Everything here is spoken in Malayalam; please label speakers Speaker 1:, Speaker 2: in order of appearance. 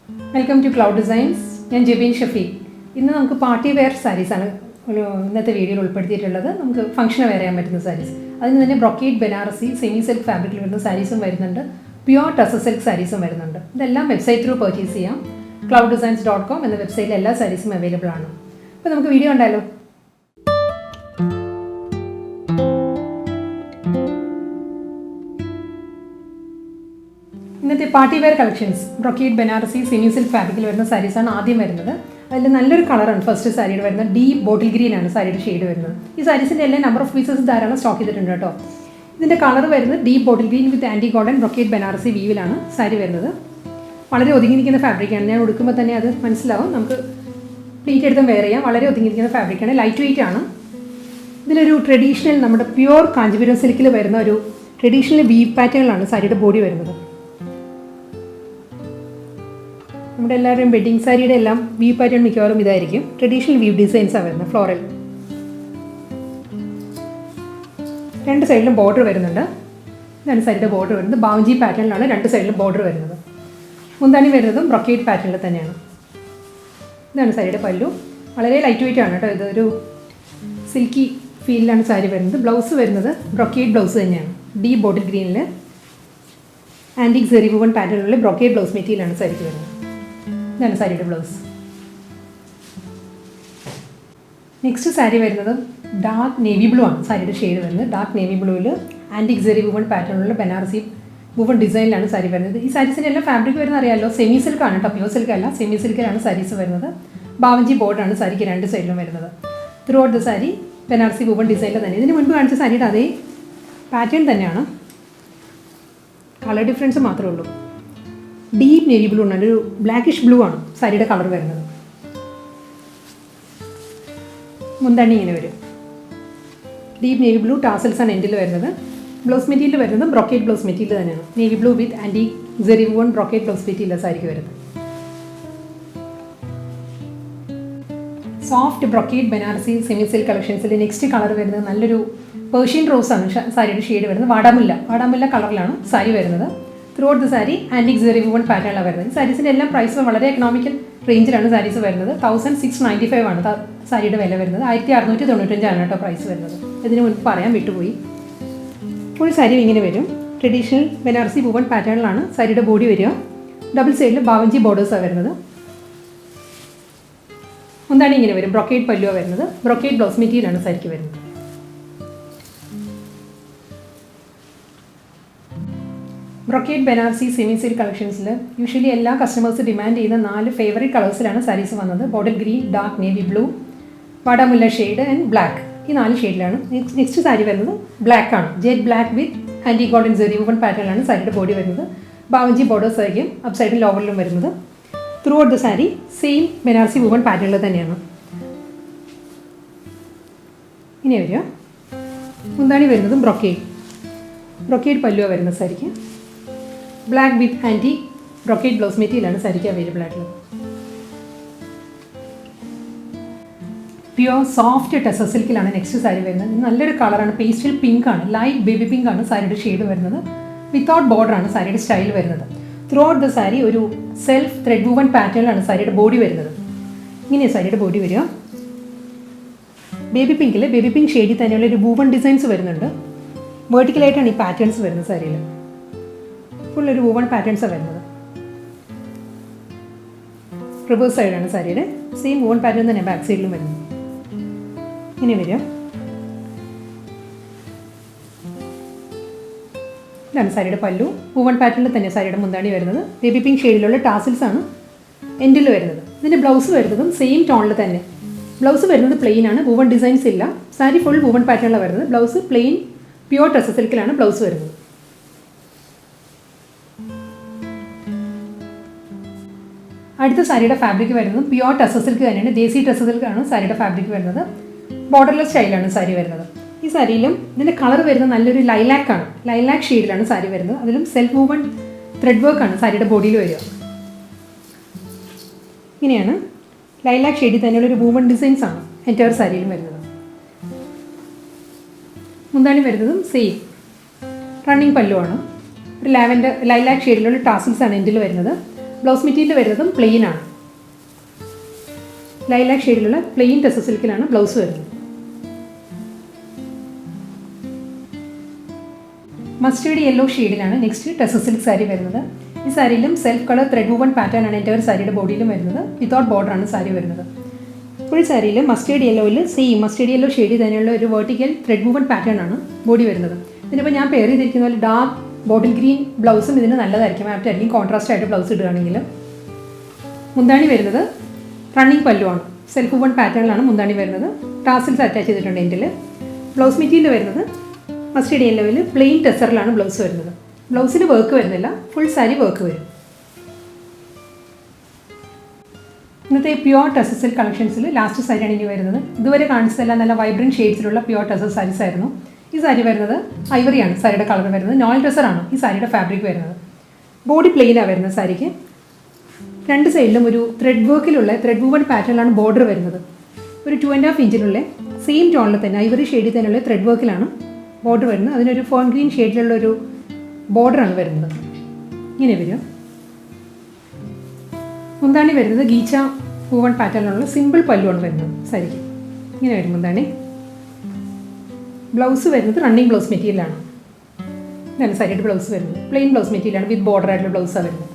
Speaker 1: Welcome to cloud designs. ഞാൻ ജെബീൻ ഷഫീഖ്. ഇന്ന് നമുക്ക് പാർട്ടി വെയർ സാരീസാണ് ഇന്നത്തെ വീഡിയോയിൽ ഉൾപ്പെടുത്തിയിട്ടുള്ളത്. നമുക്ക് ഫംഗ്ഷന് വെയർ ചെയ്യാൻ പറ്റുന്ന സാരീസ്. അതിന് തന്നെ ബ്രൊക്കേഡ് ബനാറസി സെമി സിൽക്ക് ഫാബ്രിക്കിൽ വരുന്ന സാരീസും വരുന്നുണ്ട്, പ്യുവർ ടസർ സിൽക്ക് സാരീസും വരുന്നുണ്ട്. ഇതെല്ലാം വെബ്സൈറ്റ് ത്രൂ പർച്ചേസ് ചെയ്യാം. clouddesigns.com എന്ന വെബ്സൈറ്റിൽ എല്ലാ സാരീസും അവൈലബിൾ ആണ്. അപ്പോൾ നമുക്ക് വീഡിയോ ഉണ്ടായാലോ. ഇന്നത്തെ party wear collections brocade Banarasi semi silk ഫാബ്രിക്കിൽ വരുന്ന സാരീസാണ് ആദ്യം വരുന്നത്. അതിൽ നല്ലൊരു കളറാണ് ഫസ്റ്റ് സാരിയുടെ വരുന്നത്. ഡീപ്പ് ബോട്ടിൽ ഗ്രീൻ ആണ് സാരിയുടെ ഷെയ്ഡ് വരുന്നത്. ഈ സാരീസിൻ്റെ എല്ലാം നമ്പർ ഓഫ് പീസസ് ധാരാളം സ്റ്റോക്ക് ചെയ്തിട്ടുണ്ട് കേട്ടോ. ഇതിൻ്റെ കളർ വരുന്നത് deep bottle green with antique cotton brocade Banarasi വീവിലാണ് സാരി വരുന്നത്. വളരെ ഒതുങ്ങിയിരിക്കുന്ന ഫാബ്രിക്കാണ്. ഞാൻ ഉടുക്കുമ്പോൾ തന്നെ അത് മനസ്സിലാവും. നമുക്ക് പ്ലീറ്റ് എടുത്തും വെയർ ചെയ്യാം. വളരെ ഒതുങ്ങിയിരിക്കുന്ന ഫാബ്രിക്കാണ്. ലൈറ്റ് വെയിറ്റ് ആണ്. ഇതിലൊരു ട്രഡീഷണൽ നമ്മുടെ പ്യുവർ കാഞ്ചീപുരം സിൽക്കിൽ വരുന്ന ഒരു ട്രഡീഷണൽ വീവ് പാറ്റേണിലാണ് സാരിയുടെ ബോഡി വരുന്നത്. നമ്മുടെ എല്ലാവരുടെയും വെഡ്ഡിങ് സാരിയുടെ എല്ലാം വീവ് പാറ്റേൺ മിക്കവാറും ഇതായിരിക്കും. ട്രഡീഷണൽ വീവ് ഡിസൈൻസാണ് വരുന്നത്. ഫ്ലോറൽ രണ്ട് സൈഡിലും ബോർഡർ വരുന്നുണ്ട്. ഇതാണ് സാരിയുടെ ബോർഡർ വരുന്നത്. ബാവഞ്ചി പാറ്റേണിലാണ് രണ്ട് സൈഡിലും ബോർഡർ വരുന്നത്. മുന്താണി വരുന്നതും ബ്രൊക്കേഡ് പാറ്റേണിൽ തന്നെയാണ്. ഇതാണ് സാരിയുടെ പല്ലു. വളരെ ലൈറ്റ് വെയിറ്റ് ആണ് കേട്ടോ. ഇതൊരു സിൽക്കി ഫീലിലാണ് സാരി വരുന്നത്. ബ്ലൗസ് വരുന്നത് ബ്രൊക്കേഡ് ബ്ലൗസ് തന്നെയാണ്. ഡീപ്പ് ബോട്ടിൽ ഗ്രീനിൽ antique zari woven പാറ്റേണിലുള്ള brocade blouse മെറ്റീരിയലാണ് സാരിക്ക് വരുന്നത്. ഇതാണ് സാരിയുടെ ബ്ലൗസ്. നെക്സ്റ്റ് സാരി വരുന്നത് ഡാർക്ക് നേവി ബ്ലൂ ആണ് സാരിയുടെ ഷെയ്ഡ് വരുന്നത്. ഡാർക്ക് നേവി ബ്ലൂവിൽ ആൻറ്റിക് സെറി വുവൺ പാറ്റേണിലുള്ള ബനാറസി വുവൺ ഡിസൈനിലാണ് സാരി വരുന്നത്. ഈ സാരീസിൻ്റെ എല്ലാം ഫാബ്രിക് വരുന്ന അറിയാമല്ലോ. സെമി സിൽക്കാണ് കേട്ടോ, പ്യൂർ സിൽക്ക് അല്ല. സെമി സിൽക്കിലാണ് സാരീസ് വരുന്നത്. ബാവഞ്ചി ബോർഡാണ് സാരിക്ക് രണ്ട് സൈഡിലും വരുന്നത്. Throughout the sari Banarasi woven ഡിസൈനിൽ തന്നെ. ഇതിന് മുൻപ് കാണിച്ച സാരിയുടെ അതേ പാറ്റേൺ തന്നെയാണ്, കളർ ഡിഫറൻസ് മാത്രമേ ഉള്ളൂ. ഡീപ്പ് നേവി ബ്ലൂ ആണ്, ഒരു ബ്ലാക്കിഷ് ബ്ലൂ ആണ് സാരിയുടെ കളർ വരുന്നത്. മുന്താണി ഇങ്ങനെ വരും. ഡീപ്പ് നേവി ബ്ലൂ ടാസൽസ് ആണ് എൻഡിൽ വരുന്നത്. ബ്ലൗസ് മെറ്റീരിയൽ വരുന്നത് ബ്രൊക്കേഡ് ബ്ലൗസ് മെറ്റീരിയൽ തന്നെയാണ്. Navy blue with antique zari woven brocade blouse material സാരിക്ക് വരുന്നത്. Soft brocade Banarasi semi silk കളക്ഷൻസിൽ നെക്സ്റ്റ് കളർ വരുന്നത് നല്ലൊരു പേർഷ്യൻ റോസ് ആണ് സാരിയുടെ ഷെയ്ഡ് വരുന്നത്. വാടാമുല്ല കളറിലാണ് സാരി വരുന്നത്. Throughout the sari antique zari woven പാറ്റേണിലാണ് വരുന്നത്. ഈ സാരീസിൻ്റെ എല്ലാം പ്രൈസ് വളരെ എക്കണോമിക്കൽ റേഞ്ചിലാണ് സാരീസ് വരുന്നത്. 1695 ആണ് സാരിയുടെ വില വരുന്നത്. 1695 കേട്ടോ പ്രൈസ് വരുന്നത്. ഇതിന് മുൻപ് പറയാൻ വിട്ടുപോയി. ഫുൾ സാരി ഇങ്ങനെ വരും. ട്രഡീഷണൽ ബനാറസി വുവൺ പാറ്റേണിലാണ് സാരിയുടെ ബോഡി വരിക. ഡബിൾ സൈഡിൽ ബാവഞ്ചി ബോർഡേഴ്സാണ് വരുന്നത്. മുന്താണി ഇങ്ങനെ വരും. ബ്രൊക്കേഡ് പല്ലുവാണ് വരുന്നത്. ബ്രൊക്കേഡ് ബ്ലൗസ് മെറ്റീരിയലാണ് സാരിക്ക് വരുന്നത്. ബ്രൊക്കേഡ് ബനാറസി സെമി സിൽക്ക് കളക്ഷൻസിൽ യൂഷ്വലി എല്ലാ കസ്റ്റമേഴ്സ് ഡിമാൻഡ് ചെയ്യുന്ന 4 ഫേവറേറ്റ് കളേഴ്സിലാണ് സാരീസ് വന്നത്. Bottle green, dark navy blue, വാടാമുല്ല ഷെയ്ഡ് ആൻഡ് ബ്ലാക്ക്. ഈ 4 ഷെയ്ഡിലാണ്. നെക്സ്റ്റ് സാരി വരുന്നത് ബ്ലാക്ക് ആണ്. Jet black with antique golden zari woven പാറ്റേണിലാണ് സാരിയുടെ ബോഡി വരുന്നത്. ബാവഞ്ചി ബോർഡേഴ്സ് ആയിരിക്കും അപ്പ് സൈഡിലും ലോവറിലും വരുന്നത്. Throughout the sari same Banarasi woven പാറ്റേണിൽ തന്നെയാണ് ഇനി വരിക. മുന്താണി വരുന്നതും ബ്രൊക്കേഡ് പല്ലുവാണ് വരുന്നത് സാരിക്ക്. Black with antique brocade blouse മെറ്റീരിയലാണ് സാരിക്ക് അവൈലബിൾ ആയിട്ടുള്ളത്. പ്യുവർ സോഫ്റ്റ് ടെസർ സിൽക്കിലാണ് നെക്സ്റ്റ് സാരി വരുന്നത്. നല്ലൊരു കളറാണ്. പേസ്റ്റൽ പിങ്ക് ആണ്, ലൈറ്റ് ബേബി പിങ്ക് ആണ് സാരിയുടെ ഷെയ്ഡ് വരുന്നത്. വിത്തൗട്ട് ബോർഡറാണ് സാരിയുടെ സ്റ്റൈൽ വരുന്നത്. ത്രൂ ഔട്ട് ദ സാരി ഒരു സെൽഫ് ത്രെഡ് വുവൺ പാറ്റേണിലാണ് സാരിയുടെ ബോഡി വരുന്നത്. ഇങ്ങനെയാണ് സാരിയുടെ ബോഡി വരിക. ബേബി പിങ്ക് ഷെയ്ഡിൽ തന്നെയുള്ള ഒരു വുവൺ ഡിസൈൻസ് വരുന്നുണ്ട്. വേർട്ടിക്കലായിട്ടാണ് ഈ പാറ്റേൺസ് വരുന്നത് സാരിയിൽ. ഫുൾ ഒരു വുവൺ പാറ്റേൺസാണ് വരുന്നത്. റിവേഴ്സ് സൈഡാണ് സാരിയുടെ. സെയിം വുവൺ പാറ്റേൺ തന്നെ ബാക്ക് സൈഡിലും വരുന്നത്. ഇങ്ങനെ വരിക. ഇതാണ് സാരിയുടെ പല്ലു. വുവൺ പാറ്റേണിൽ തന്നെ സാരിയുടെ മുന്താണി വരുന്നത്. ബേബി പിങ്ക് ഷെയ്ഡിലുള്ള ടാസിൽസ് ആണ് എൻഡിൽ വരുന്നത്. ഇതിൻ്റെ ബ്ലൗസ് വരുന്നതും സെയിം ടോണിൽ തന്നെ. ബ്ലൗസ് വരുന്നത് പ്ലെയിൻ ആണ്, വുവൺ ഡിസൈൻസ് ഇല്ല. സാരി ഫുൾ വുവൺ പാറ്റേണിലാണ് വരുന്നത്. ബ്ലൗസ് പ്ലെയിൻ പ്യുവർ ടെസർ സിൽക്കിലാണ് ബ്ലൗസ് വരുന്നത്. അടുത്ത സാരിയുടെ ഫാബ്രിക് വരുന്നത് പ്യുവർ ടെസർ സിൽക്ക് തന്നെയാണ്. ദേശി ടെസർ സിൽക്കാണ് സാരിയുടെ ഫാബ്രിക് വരുന്നത്. ബോർഡർലെസ് സ്റ്റൈലാണ് സാരി വരുന്നത്. ഈ സാരിയിലും ഇതിൻ്റെ കളർ വരുന്നത് നല്ലൊരു ലൈലാക്കാണ്. ലൈലാക്ക് ഷെയ്ഡിലാണ് സാരി വരുന്നത്. അതിലും സെൽഫ് വുവൺ ത്രെഡ് വർക്കാണ് സാരിയുടെ ബോഡിയിൽ വരിക. ഇങ്ങനെയാണ് ലൈലാക്ക് ഷെയ്ഡിൽ തന്നെയുള്ള ഒരു വുവൺ ഡിസൈൻസ് ആണ് എൻറ്റയർ സാരിയിലും വരുന്നത്. മുന്താണി വരുന്നതും സെയിം റണ്ണിങ് പല്ലുവാണ്. ഒരു ലൈലാക്ക് ഷെയ്ഡിലുള്ള ടാസിൽസ് ആണ് എൻഡിൽ വരുന്നത്. ബ്ലൗസ് മെറ്റീരിയൽ വരുന്നതും പ്ലെയിൻ ആണ്. ലൈലാക് ഷെയ്ഡിലുള്ള പ്ലെയിൻ ടെസർ സിൽക്കിലാണ് ബ്ലൗസ് വരുന്നത്. മസ്റ്റേർഡ് യെല്ലോ ഷെയ്ഡിലാണ് നെക്സ്റ്റ് ടെസർ സിൽക്ക് സാരി വരുന്നത്. ഈ സാരിയിലും self colour thread woven pattern ആണ് എൻ്റെ ഒരു സാരിയുടെ ബോഡിയിലും വരുന്നത്. വിതൗട്ട് ബോർഡർ ആണ് സാരി വരുന്നത്. ഫുൾ സാരിയിൽ മസ്റ്റേർഡ് യെല്ലോയിൽ സെയിം മസ്റ്റേർഡ് യെല്ലോ ഷെയ്ഡ് തന്നെയുള്ള ഒരു വെർട്ടിക്കൽ ത്രെഡ് വുവൺ പാറ്റേൺ ആണ് ബോഡി വരുന്നത്. ഇതിനിപ്പോൾ ഞാൻ പെയർ ചെയ്തിരിക്കുന്ന പോലെ ഡാർക്ക് ബോട്ടിൽ ഗ്രീൻ ബ്ലൗസും ഇതിന് നല്ലതായിരിക്കും, ആപ്റ്റായിരിക്കും കോൺട്രാസ്റ്റ് ആയിട്ട് ബ്ലൗസ് ഇടുകയാണെങ്കിൽ. മുന്താണി വരുന്നത് റണ്ണിങ് പല്ലുവാണ്. സെൽഫ് വുവൺ പാറ്റേണിലാണ് മുന്താണി വരുന്നത്. ടാസിൽസ് അറ്റാച്ച് ചെയ്തിട്ടുണ്ട് എൻ്റെ. ബ്ലൗസ് മെറ്റീരിയൽ വരുന്നത് മസ്റ്റേർഡ് യെല്ലോയിൽ പ്ലെയിൻ ടെസറിലാണ് ബ്ലൗസ് വരുന്നത്. ബ്ലൗസിൽ വർക്ക് വരുന്നില്ല, ഫുൾ സാരി വർക്ക് വരും. ഇന്നത്തെ പ്യുവർ ടെസർ സിൽക്ക് കളക്ഷൻസിൽ ലാസ്റ്റ് സാരിയാണ് ഇനി വരുന്നത്. ഇതുവരെ കാണിച്ചതെല്ലാം നല്ല വൈബ്രൻറ്റ് ഷെയ്ഡ്സിലുള്ള പ്യുവർ ടെസർ സാരീസ് ആയിരുന്നു. ഈ സാരി വരുന്നത് ഐവറിയാണ് സാരിയുടെ കളർ വരുന്നത്. നോൾ ടെസറാണ് ഈ സാരിയുടെ ഫാബ്രിക് വരുന്നത്. ബോഡി പ്ലെയിനാണ് വരുന്നത് സാരിക്ക്. രണ്ട് സൈഡിലും ഒരു ത്രെഡ് വർക്കിലുള്ള ത്രെഡ് വുവൺ പാറ്റേണിലാണ് ബോർഡർ വരുന്നത്. ഒരു 2.5 ഇഞ്ചിലുള്ള സെയിം ടോണിൽ തന്നെ ഐവറി ഷെയ്ഡിൽ തന്നെയുള്ള ത്രെഡ് വർക്കിലാണ് ബോർഡർ വരുന്നത്. അതിനൊരു ഫോൺ ഗ്രീൻ ഷെയ്ഡിലുള്ളൊരു ബോർഡറാണ് വരുന്നത്. ഇങ്ങനെ വരും. മുന്താണി വരുന്നത് ഗീച്ച വുവൺ പാറ്റേണിലുള്ള സിമ്പിൾ പല്ലുവാണ് വരുന്നത് സാരിക്ക്. ഇങ്ങനെ വരും മുന്താണി. ബ്ലൗസ് വരുന്നത് റണ്ണിങ് ബ്ലൗസ് മെറ്റീരിയലാണ്. ഇതാണ് സാരിയുടെ ബ്ലൗസ് വരുന്നത്. പ്ലെയിൻ ബ്ലൗസ് മെറ്റീരിയലാണ് വിത്ത് ബോർഡർ ആയിട്ടുള്ള ബ്ലൗസാണ് വരുന്നത്.